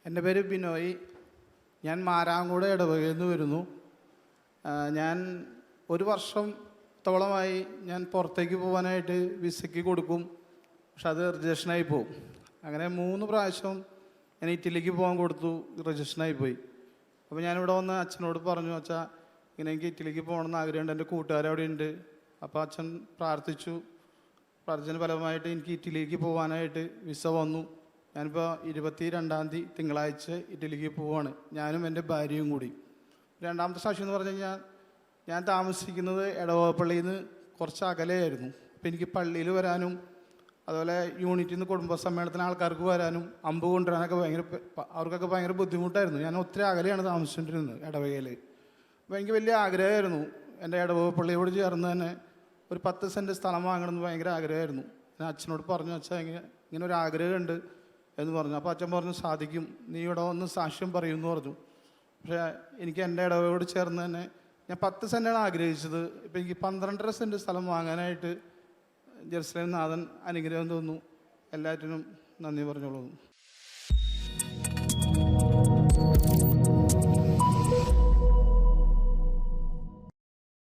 എൻ്റെ പേര് ബിനോയ്. ഞാൻ മാരാങ്കോട് ഇടവകയിൽ നിന്ന് വരുന്നു. ഞാൻ ഒരു വർഷത്തോളമായി ഞാൻ പുറത്തേക്ക് പോകാനായിട്ട് വിസയ്ക്ക് കൊടുക്കും, പക്ഷെ അത് റിജക്ഷനായി പോകും. അങ്ങനെ 3 പ്രാവശ്യം ഞാൻ ഇറ്റലിക്ക് പോകാൻ കൊടുത്തു, റിജക്ഷനായി പോയി. അപ്പോൾ ഞാനിവിടെ വന്ന് അച്ഛനോട് പറഞ്ഞു, അച്ഛാ ഇങ്ങനെ എനിക്ക് ഇറ്റലിക്ക് പോകണമെന്ന് ആഗ്രഹമുണ്ട്, എൻ്റെ കൂട്ടുകാരവിടെ ഉണ്ട്. അപ്പോൾ അച്ഛൻ പ്രാർത്ഥിച്ചു. പ്രാർത്ഥന ഫലമായിട്ട് എനിക്ക് ഇറ്റലിക്ക് പോകാനായിട്ട് വിസ വന്നു. ഞാനിപ്പോൾ 22-ാം തീയതി തിങ്കളാഴ്ച ഇറ്റലിക്ക് പോവുകയാണ്, ഞാനും എൻ്റെ ഭാര്യയും കൂടി. രണ്ടാമത്തെ സാക്ഷ്യം എന്ന് പറഞ്ഞു കഴിഞ്ഞാൽ, ഞാൻ താമസിക്കുന്നത് എടവകപ്പള്ളിയിൽ നിന്ന് കുറച്ച് അകലെയായിരുന്നു. അപ്പോൾ എനിക്ക് പള്ളിയിൽ വരാനും അതുപോലെ യൂണിറ്റിൽ നിന്ന് കുടുംബസമ്മേളനത്തിന് ആൾക്കാർക്ക് വരാനും അമ്പ് കൊണ്ടുവരാനൊക്കെ അവർക്കൊക്കെ ഭയങ്കര ബുദ്ധിമുട്ടായിരുന്നു. ഞാൻ ഒത്തിരി അകലെയാണ് താമസിച്ചുകൊണ്ടിരുന്നത് ഇടവകയിൽ. അപ്പോൾ എനിക്ക് വലിയ ആഗ്രഹമായിരുന്നു എൻ്റെ ഇടവകപ്പള്ളിയോട് ചേർന്ന് തന്നെ ഒരു 10 സെൻറ്റ് സ്ഥലം വാങ്ങണമെന്ന് ഭയങ്കര ആഗ്രഹമായിരുന്നു. ഞാൻ അച്ഛനോട് പറഞ്ഞു, അച്ഛാ ഇങ്ങനെ ഒരു ആഗ്രഹമുണ്ട് എന്ന് പറഞ്ഞു. അപ്പോൾ അച്ഛൻ പറഞ്ഞു, സാധിക്കും, നീ ഇവിടെ വന്ന് സാക്ഷ്യം പറയുമെന്ന് പറഞ്ഞു. പക്ഷേ എനിക്ക് എൻ്റെ ഇടവകയോട് ചേർന്ന് തന്നെ ഞാൻ 10 സെൻറ്റാണ് ആഗ്രഹിച്ചത്. ഇപ്പോൾ എനിക്ക് 12.5 സെൻറ്റ് സ്ഥലം വാങ്ങാനായിട്ട് ജെറുസലേം നാഥൻ അനുഗ്രഹം തോന്നുന്നു. എല്ലാറ്റിനും നന്ദി പറഞ്ഞോളൂ.